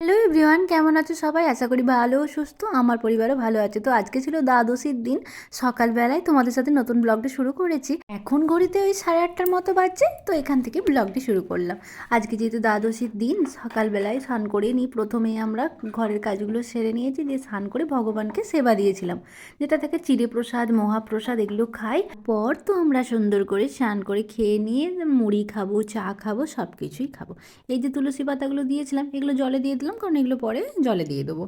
Hello everyone, কেমন আছো সবাই? আশা করি ভালো ও সুস্থ। আমার পরিবারও ভালো আছে। তো আজকে ছিল দ্বাদশীর দিন। সকালবেলায় তোমাদের সাথে নতুন ব্লগটি শুরু করেছি। এখন ঘড়িতে ওই 8:30টার মতো বাজছে, তো এখান থেকে ব্লগটি শুরু করলাম। আজকে যেহেতু দ্বাদশীর দিন, সকালবেলায় স্নান করে নিই। প্রথমেই আমরা ঘরের কাজগুলো সেরে নিয়েছি, দিয়ে স্নান করে ভগবানকে সেবা দিয়েছিলাম, যেটা থেকে চিড়ে প্রসাদ, মহাপ্রসাদ এগুলো খাই। পর তো আমরা সুন্দর করে স্নান করে খেয়ে নিয়ে মুড়ি খাবো, চা খাবো, সব কিছুই খাবো। এই যে তুলসী পাতাগুলো দিয়েছিলাম, এগুলো জলে দিয়ে দিলাম, কারণ এগুলো পরে জলে দিয়ে দেবো।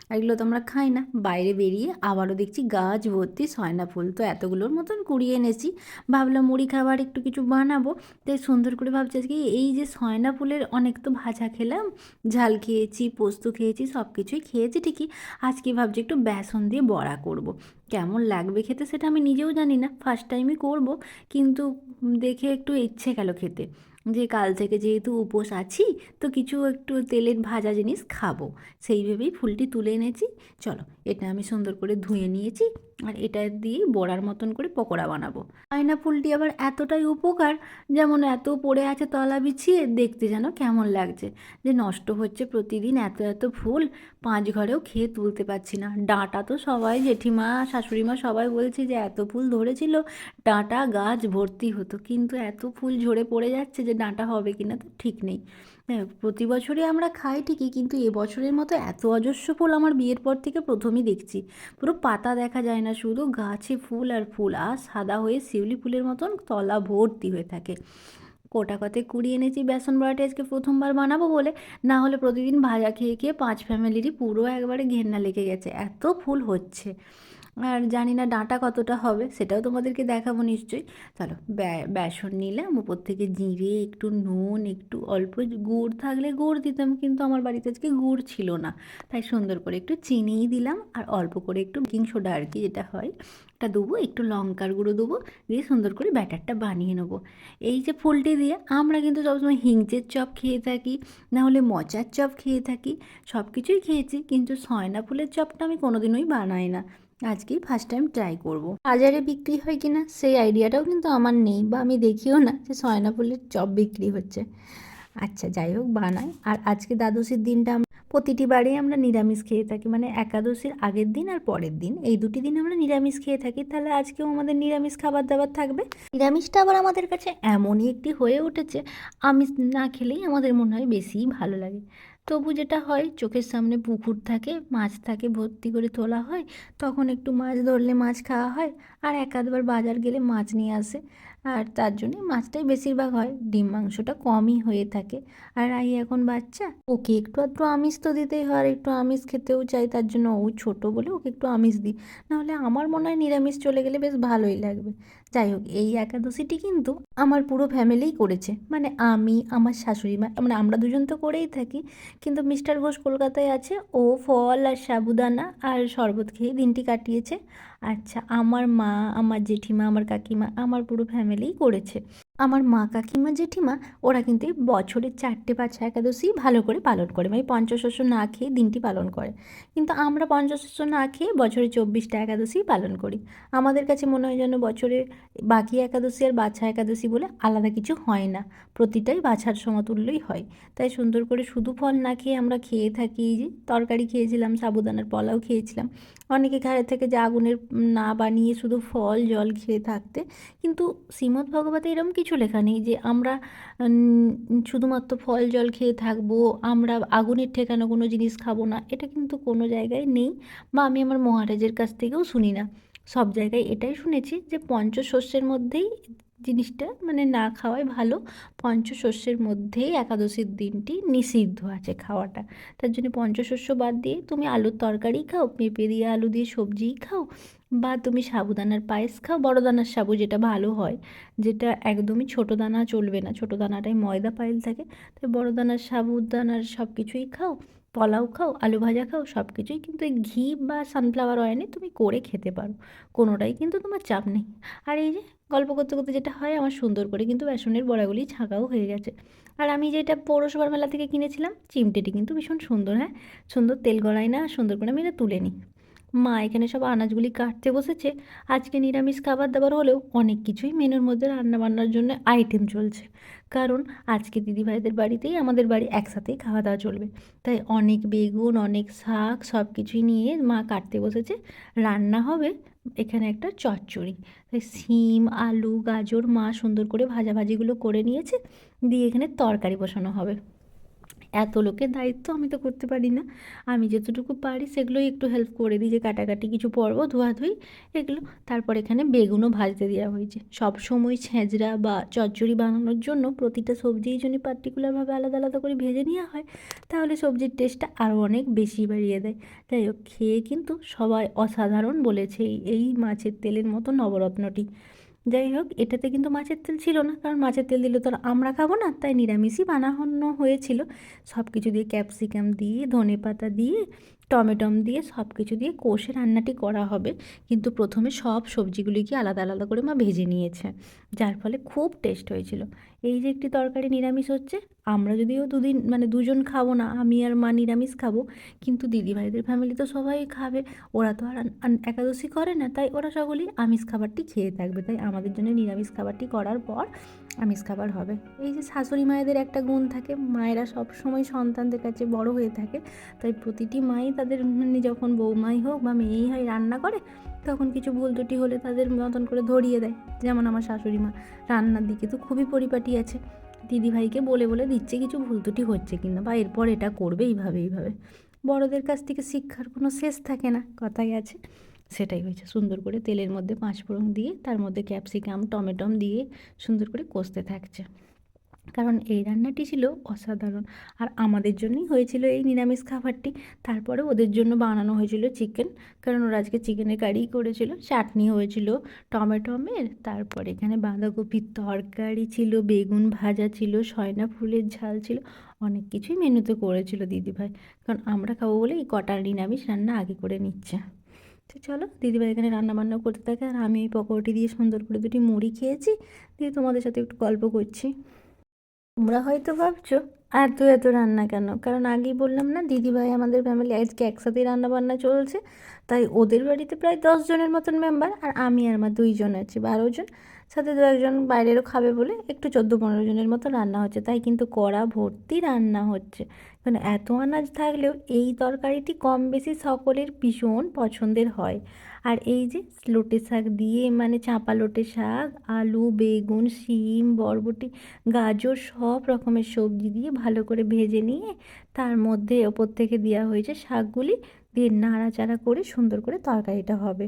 আর এগুলো তো আমরা খাই না। বাইরে বেরিয়ে আবারও দেখছি গাছ ভর্তি সয়না ফুল, তো এতগুলোর মতন কুড়িয়ে এনেছি। ভাবলাম মুড়ি খাবার একটু কিছু বানাবো, তাই সুন্দর করে ভাবছি আজকে এই যে সয়না ফুলের অনেক তো ভাজা খেলাম, ঝাল খেয়েছি, পোস্ত খেয়েছি, সব কিছুই খেয়েছি ঠিকই। আজকে ভাবছি একটু বেসন দিয়ে বড়া করব। কেমন লাগবে খেতে সেটা আমি নিজেও জানি না, ফার্স্ট টাইমই করব। কিন্তু দেখে একটু ইচ্ছে গেল খেতে, যে কাল থেকে যেহেতু উপোস আছি, তো কিছু একটু তেলের ভাজা জিনিস খাবো। সেই ভেবেই ফুলটি তুলে এনেছি। চলো, এটা আমি সুন্দর করে ধুয়ে নিয়েছি, আর এটা দিয়েই বড়ার মতন করে পকোড়া বানাবো। আয়না ফুলটি আবার এতটাই উপকার, যেমন এত পড়ে আছে তলা বিছিয়ে, দেখতে যেন কেমন লাগছে, যে নষ্ট হচ্ছে প্রতিদিন এত এত ফুল। 5 ঘরেও খেয়ে তুলতে পারছি না। ডাঁটা তো সবাই, জেঠিমা, শাশুড়িমা সবাই বলছে যে এত ফুল ধরেছিল, ডাঁটা গাছ ভর্তি হতো, কিন্তু এত ফুল ঝরে পড়ে যাচ্ছে যে ডাঁটা হবে কিনা তো ঠিক নেই। প্রতি বছরই আমরা খাই ঠিকই, কিন্তু এবছরের মতো এত অজস্র ফুল আমার বিয়ের পর থেকে প্রথমই দেখছি। পুরো পাতা দেখা যায় না, শুধু গাছে ফুল আর ফুল, আর সাদা হয়ে শিউলি ফুলের মতন তলা ভর্তি হয়ে থাকে। কোটা কতে কুড়িয়ে এনেছি বেসন বড়াটি আজকে প্রথমবার বানাবো বলে, না হলে প্রতিদিন ভাজা খেয়ে খেয়ে 5 ফ্যামিলিরই পুরো একবারে ঘেন্না লেগে গেছে, এত ফুল হচ্ছে। আর জানি না ডাঁটা কতটা হবে, সেটাও তোমাদেরকে দেখাবো নিশ্চয়ই। চলো, বেসন নিলাম, উপর থেকে জিরে, একটু নুন, একটু অল্প গুড় থাকলে গুড় দিতাম, কিন্তু আমার বাড়িতে আজকে গুড় ছিল না, তাই সুন্দর করে একটু চিনিই দিলাম, আর অল্প করে একটু বেকিং সোডা আর কি যেটা হয়, এটা দেবো, একটু লঙ্কার গুঁড়ো দেবো, দিয়ে সুন্দর করে ব্যাটারটা বানিয়ে নেবো। এই যে ফুলটি দিয়ে আমরা কিন্তু সবসময় হিংচের চপ খেয়ে থাকি, না হলে মোচার চপ খেয়ে থাকি, সব কিছুই খেয়েছি, কিন্তু সয়না ফুলের চপটা আমি কোনোদিনই বানাই না। আজকেই ফার্স্ট টাইম ট্রাই করব। বাজারে বিক্রি হয় কিনা সেই আইডিয়াটাও কিন্তু আমার নেই, বা আমি দেখিও না যে সয়না ফুলের চপ বিক্রি হচ্ছে। আচ্ছা, যাই হোক, বানাই। আর আজকে দ্বাদশীর দিনটা প্রতিটি বারেই আমরা নিরামিষ খেয়ে থাকি, মানে একাদশীর আগের দিন আর পরের দিন, এই দুটি দিন আমরা নিরামিষ খেয়ে থাকি। তাহলে আজকেও আমাদের নিরামিষ খাবার দাবার থাকবে। নিরামিষটা আবার আমাদের কাছে এমনই একটি হয়ে উঠেছে, আমিষ না খেলেই আমাদের মনে হয় বেশিই ভালো লাগে। তবু যেটা হয়, চোখের সামনে পুকুর থাকে, মাছ থাকে, ভর্তি করে তোলা হয়, তখন একটু মাছ ধরলে মাছ খাওয়া হয়। আর এক আধবার বাজার গেলে মাছ নিয়ে আসে, আর তার জন্যে মাছটাই বেশিরভাগ হয়, ডিম মাংসটা কমই হয়ে থাকে। আর এখন বাচ্চা, ওকে একটু আধটু আমিষ তো দিতেই হয়, আর একটু আমিষ খেতেও চাই, তার জন্য ও ছোটো বলে ওকে একটু আমিষ দিই। নাহলে আমার মনে হয় নিরামিষ চলে গেলে বেশ ভালোই লাগবে। যাই হোক, এই একাদশীটি কিন্তু আমার পুরো ফ্যামিলিই করেছে, মানে আমি, আমার শাশুড়ি মা, মানে আমরা দুজন তো করেই থাকি, কিন্তু মিস্টার ঘোষ কলকাতায় আছে, ও ফল আর সাবুদানা আর শরবত খেয়ে দিনটি কাটিয়েছে। আচ্ছা, আমার মা, আমার জেঠিমা, আমার কাকিমা, আমার পুরো ফ্যামিলিই করেছে। আমার মা, কাকিমা, জেঠিমা ওরা কিন্তু এই বছরের 4টে 5 একাদশী ভালো করে পালন করে, মানে পঞ্চশস্য না খেয়ে দিনটি পালন করে। কিন্তু আমরা পঞ্চশস্য না খেয়ে বছরে 24টা একাদশী পালন করি। আমাদের কাছে মনে হয় যেন বছরে বাকি একাদশী আর বাছা একাদশী বলে আলাদা কিছু হয় না, প্রতিটাই বাছার সমতুল্যই হয়। তাই সুন্দর করে শুধু ফল না খেয়ে আমরা খেয়ে থাকি। এই যে তরকারি খেয়েছিলাম, সাবুদানার পোলাও খেয়েছিলাম, অনেকে ঘরে থেকে যে আগুনের না বানিয়ে শুধু ফল জল খেয়ে থাকতে। কিন্তু শ্রীমদ্ ভগবতে এরকম কিছু লেখা নেই যে আমরা শুধুমাত্র ফল জল খেয়ে থাকবো, আমরা আগুনের ঠেকানো কোনো জিনিস খাবো না, এটা কিন্তু কোনো জায়গায় নেই, বা আমি আমার মহারাজের কাছ থেকেও শুনি না। সব জায়গায় এটাই শুনেছি যে পঞ্চশস্যের মধ্যেই জিনিসটা মানে না খাওয়াই ভালো, পঞ্চশস্যের মধ্যেই একাদশীর দিনটি নিষিদ্ধ আছে খাওয়াটা। তার জন্য পঞ্চশস্য বাদ দিয়ে তুমি আলুর তরকারি খাও, পেঁপে দিয়ে আলু দিয়ে সবজিই খাও, বা তুমি সাবুদানার পায়েস খাও, বড় দানার সাবু যেটা ভালো হয়, যেটা একদমই ছোটো দানা চলবে না, ছোটো দানাটাই ময়দা পাইল থাকে। তাই বড় দানার সাবুদানার সব কিছুই খাও, পোলাও খাও, আলু ভাজা খাও, সব কিছুই কিন্তু এই ঘি বা সানফ্লাওয়ার অয়েলে তুমি করে খেতে পারো, কোনোটাই কিন্তু তোমার চাপ নেই। আর এই যে গল্প করতে করতে যেটা হয়, আমার সুন্দর করে কিন্তু বেসনের বড়াগুলি ছাঁকাও হয়ে গেছে। আর আমি যেটা পৌরসভার মেলা থেকে কিনেছিলাম চিমটেটি কিন্তু ভীষণ সুন্দর, হ্যাঁ, সুন্দর তেল গড়ায় না, সুন্দর করে আমি এটা তুলে নিই। মা এখানে সব আনাজগুলি কাটতে বসেছে। আজকে নিরামিষ খাবার দাবার হলেও অনেক কিছুই মেনুর মধ্যে রান্না বান্নার জন্য আইটেম চলছে। কারণ আজকে দিদিভাইদের বাড়িতেই আমাদের বাড়ি একসাথেই খাওয়া দাওয়া চলবে, তাই অনেক বেগুন, অনেক শাক সব কিছুই নিয়ে মা কাটতে বসেছে। রান্না হবে এখানে একটা চচ্চড়ি, তাই শিম, আলু, গাজর মা সুন্দর করে ভাজাভাজিগুলো করে নিয়েছে, দিয়ে এখানে তরকারি বসানো হবে। এত লোকের দায়িত্ব আমি তো করতে পারি না, আমি যতটুকু পারি সেগুলোই একটু হেল্প করে দিই, যে কাটাকাটি কিছু পর্ব, ধোয়াধুয়ি এগুলো। তারপর এখানে বেগুনও ভাজতে দেওয়া হয়েছে। সব সময় ছেঁচড়া বা চচ্চড়ি বানানোর জন্য প্রতিটা সবজিই যদি পার্টিকুলারভাবে আলাদা আলাদা করে ভেজে নেওয়া হয়, তাহলে সবজির টেস্টটা আরও অনেক বেশি বাড়িয়ে দেয়। যাই হোক, খেয়ে কিন্তু সবাই অসাধারণ বলেছে এই মাছের তেলের মতো নবরত্নটি। যাই হোক, এটাতে কিন্তু মাছের তেল ছিল না, কারণ মাছের তেল দিলে তো আর আমরা খাবো না, তাই নিরামিষই বানানো হয়েছিল। সব কিছু দিয়ে, ক্যাপসিকাম দিয়ে, ধনেপাতা দিয়ে, টমেটম দিয়ে, সব কিছু দিয়ে কষে রান্নাটি করা হবে। কিন্তু প্রথমে সব সবজিগুলিকে আলাদা আলাদা করে মা ভেজে নিয়েছে, যার ফলে খুব টেস্ট হয়েছিল। এই যে একটি তরকারি নিরামিষ হচ্ছে, আমরা যদিও দুদিন মানে দুজন খাবো না, আমি আর মা নিরামিষ খাবো, কিন্তু দিদিভাইদের ফ্যামিলি তো সবাই খাবে। ওরা তো আর একাদশী করে না, তাই ওরা সকলেই আমিষ খাবারটি খেয়ে থাকবে, তাই আমাদের জন্য নিরামিষ খাবারটি করার পর আমিষ খাবার হবে। এই যে শাশুড়ি মায়েদের একটা গুণ থাকে, মায়েরা সব সময় সন্তানদের কাছে বড় হয়ে থাকে, তাই প্রতিটি মাই তাদের মানে যখন বৌমাই হোক বা মেয়েই হয় রান্না করে, তখন কিছু ভুল ত্রুটি হলে তাদের মতন করে ধরিয়ে দেয়। যেমন আমার শাশুড়ি মা রান্নার দিকে তো খুবই পরিপাটি আছে, দিদিভাইকে বলে বলে দিচ্ছে কিছু ভুল ত্রুটি হচ্ছে কিনা, বা এরপর এটা করবে এইভাবে এইভাবে। বড়দের কাছ থেকে শিক্ষার কোনো শেষ থাকে না, কথাই আছে। সেটাই হয়েছে, সুন্দর করে তেলের মধ্যে পাঁচফোড়ন দিয়ে তার মধ্যে ক্যাপসিকাম, টমেটম দিয়ে সুন্দর করে কষতে থাকছে। কারণ এই রান্নাটি ছিল অসাধারণ, আর আমাদের জন্যই হয়েছিল এই নিরামিষ খাবারটি। তারপরে ওদের জন্য বানানো হয়েছিল চিকেন, কারণ ওরা আজকে চিকেনের কারিই করেছিল। চাটনি হয়েছিল টমেটোমের, তারপরে এখানে বাঁধাকপির তরকারি ছিল, বেগুন ভাজা ছিল, সয়না ফুলের ঝাল ছিল, অনেক কিছুই মেনুতে করেছিল দিদিভাই। কারণ আমরা খাবো বলে এই কটা নিরামিষ রান্না আগে করে নিচ্ছে। তো চলো, দিদিভাই এখানে রান্না বান্না করতে থাকে, আর আমি এই পকোড়ি দিয়ে সুন্দর করে দুটি মুড়ি খেয়েছি, দিয়ে তোমাদের সাথে একটু গল্প করছি। তোমরা হয়তো ভাবছো এত এত রান্না কেন, কারণ আগেই বললাম না, দিদিভাই আমাদের ফ্যামিলি আজকে একসাথেই রান্না বান্না চলছে, তাই ওদের বাড়িতে প্রায় 10 জনের মতন মেম্বার, আর আমি আর মা 2জন আছি, 12 জন, সাথে 2 একজন বাইরেরও খাবে বলে একটু 14-15 জনের মতো রান্না হচ্ছে, তাই কিন্তু কড়া ভর্তি রান্না হচ্ছে। কারণ এত আনাজ থাকলেও এই তরকারিটি কম বেশি সকলের ভীষণ পছন্দের হয়। আর এই যে লোটে শাক দিয়ে, মানে চাঁপা লোটে শাক, আলু, বেগুন, শিম, বরবটি, গাজর, সব রকমের সবজি দিয়ে ভালো করে ভেজে নিয়ে তার মধ্যে ওপর থেকে দেওয়া হয়েছে শাকগুলি, দিয়ে নাড়াচাড়া করে সুন্দর করে তরকারিটা হবে।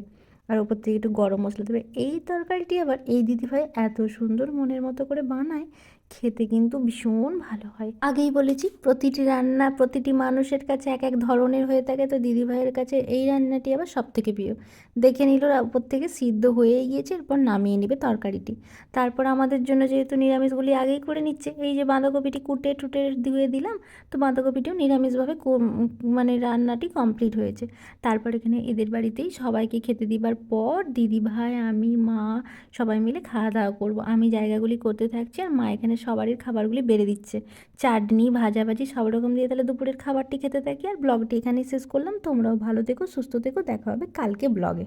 আর ওপর থেকে একটু গরম মশলা দেবে। এই তরকারিটি আবার এই দিদিভাই এত সুন্দর মনের মতো করে বানায়, খেতে কিন্তু ভীষণ ভালো হয়। আগেই বলেছি, প্রতিটি রান্না প্রতিটি মানুষের কাছে এক এক ধরনের হয়ে থাকে, তো দিদিভাইয়ের কাছে এই রান্নাটি আবার সব থেকে প্রিয়। দেখে নিল উপর থেকে সিদ্ধ হয়ে গিয়েছে, এরপর নামিয়ে নেবে তরকারিটি। তারপর আমাদের জন্য যেহেতু নিরামিষগুলি আগেই করে নিচ্ছে, এই যে বাঁধাকপিটি কুটে টুটে ধুয়ে দিলাম, তো বাঁধাকপিটিও নিরামিষভাবে মানে রান্নাটি কমপ্লিট হয়েছে। তারপর এখানে এদের বাড়িতেই সবাইকে খেতে দিবার পর দিদিভাই, আমি, মা সবাই মিলে খাওয়া দাওয়া করবো। আমি জায়গাগুলি করতে থাকছি, আর মা এখানে সবারই খাবারগুলি বেড়ে দিচ্ছে, চাটনি, ভাজাভাজি সব রকম দিয়ে। তাহলে দুপুরের খাবারটি খেতে থাকি, আর ব্লগটি এখানেই শেষ করলাম। তোমরাও ভালো থেকো, সুস্থ থেকো, দেখা হবে কালকে ব্লগে।